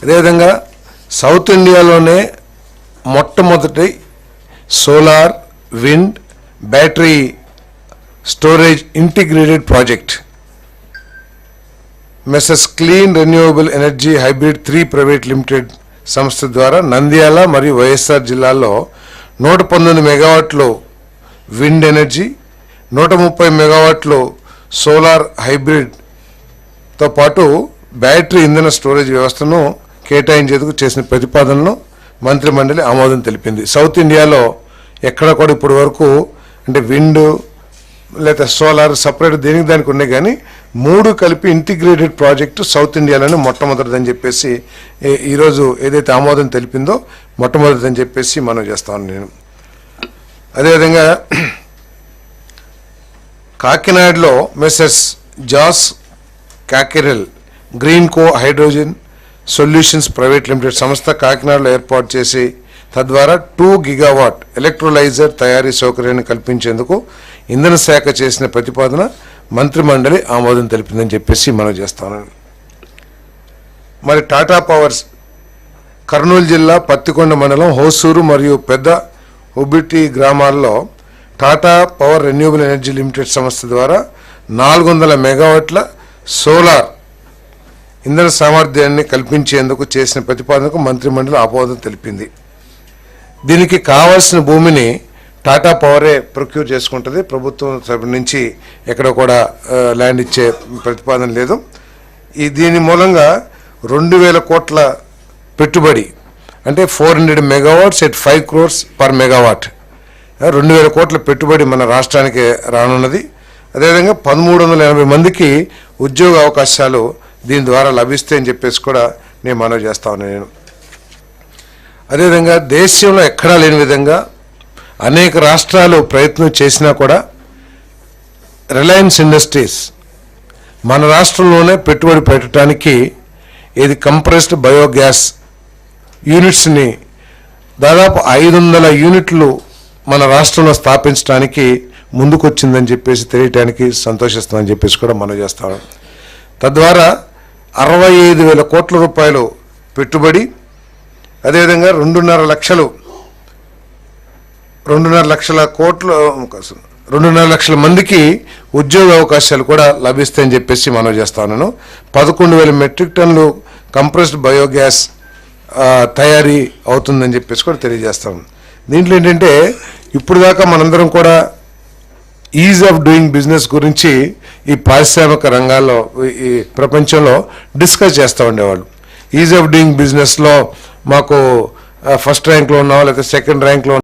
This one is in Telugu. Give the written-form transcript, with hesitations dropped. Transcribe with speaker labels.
Speaker 1: అదేవిధంగా సౌత్ ఇండియాలోనే మొట్టమొదటి solar, wind, battery storage integrated project మెసెస్ clean renewable energy hybrid 3 private limited సంస్థ ద్వారా నంద్యాల మరియు వైఎస్ఆర్ జిల్లాల్లో 119 మెగావాట్లు విండ్ ఎనర్జీ, 130 మెగావాట్లు సోలార్ హైబ్రిడ్తో పాటు బ్యాటరీ ఇంధన స్టోరేజ్ వ్యవస్థను కేటాయించేందుకు చేసిన ప్రతిపాదనను మంత్రిమండలి ఆమోదం తెలిపింది. సౌత్ ఇండియాలో ఎక్కడ కూడా ఇప్పటి వరకు అంటే విండ్ లేదా సోలార్ సపరేట్ దేనికి దానికి ఉన్నాయి, కానీ 3 కలిపి ఇంటిగ్రేటెడ్ ప్రాజెక్టు సౌత్ ఇండియాలోనే మొట్టమొదటిదని చెప్పేసి ఈరోజు ఏదైతే ఆమోదం తెలిపిందో మొట్టమొదటిదని చెప్పేసి మనం చేస్తాను నేను. అదేవిధంగా కాకినాడలో మెసెస్ జాస్ కాకెరెల్ గ్రీన్ కో హైడ్రోజన్ సొల్యూషన్స్ ప్రైవేట్ లిమిటెడ్ సంస్థ కాకినాడలో ఏర్పాటు చేసి తద్వారా 2 గిగావాట్ ఎలక్ట్రోలైజర్ తయారీ సౌకర్యాన్ని కల్పించేందుకు ఇంధన శాఖ చేసిన ప్రతిపాదన మంత్రిమండలి ఆమోదం తెలిపిందని చెప్పేసి మనం చేస్తాను. మరి టాటా పవర్స్ కర్నూలు జిల్లా పత్తికొండ మండలం హోసూరు మరియు పెద్ద హుబిటి గ్రామాల్లో Tata power renewable energy limited సంస్థ ద్వారా 400 మెగావాట్ల సోలార్ ఇంధన సామర్థ్యాన్ని కల్పించేందుకు చేసిన ప్రతిపాదనకు మంత్రిమండలి ఆమోదం తెలిపింది. దీనికి కావాల్సిన భూమిని టాటా పవరే ప్రొక్యూర్ చేసుకుంటుంది. ప్రభుత్వం తరపు నుంచి ఎక్కడ కూడా ల్యాండ్ ఇచ్చే ప్రతిపాదన లేదు. దీని మూలంగా 2000 కోట్ల పెట్టుబడి అంటే 400 megawatts at 5 crores per megawatt 2000 కోట్ల పెట్టుబడి మన రాష్ట్రానికి రానున్నది. అదేవిధంగా 1380 మందికి ఉద్యోగ అవకాశాలు దీని ద్వారా లభిస్తాయని చెప్పేసి కూడా నేను మనవి చేస్తా ఉన్నాను. అదేవిధంగా దేశంలో ఎక్కడా లేని విధంగా అనేక రాష్ట్రాలు ప్రయత్నం చేసినా కూడా రిలయన్స్ ఇండస్ట్రీస్ మన రాష్ట్రంలోనే పెట్టుబడి పెట్టడానికి ఇది కంప్రెస్డ్ బయోగ్యాస్ యూనిట్స్ని దాదాపు 500 యూనిట్లు మన రాష్ట్రంలో స్థాపించడానికి ముందుకొచ్చిందని చెప్పేసి తెలియటానికి సంతోషిస్తామని చెప్పేసి కూడా మనం చేస్తాం. తద్వారా 65,000 కోట్ల రూపాయలు పెట్టుబడి, అదేవిధంగా 2.5 లక్షల మందికి ఉద్యోగ అవకాశాలు కూడా లభిస్తాయని చెప్పేసి మనం చేస్తా ఉన్నాను. 11,000 మెట్రిక్ టన్నులు కంప్రెస్డ్ బయోగ్యాస్ తయారీ అవుతుందని చెప్పేసి కూడా తెలియజేస్తాం. దీంట్లో ఏంటంటే ఇప్పుడు దాకా మనందరం కూడా ఈజ్ ఆఫ్ డూయింగ్ బిజినెస్ గురించి ఈ పారిశ్రామిక రంగాల్లో ఈ ప్రపంచంలో డిస్కస్ చేస్తూ ఉండేవాళ్ళు. ఈజ్ ఆఫ్ డూయింగ్ బిజినెస్లో మాకు ఫస్ట్ ర్యాంక్లో ఉన్నాం లేకపోతే సెకండ్ ర్యాంక్లో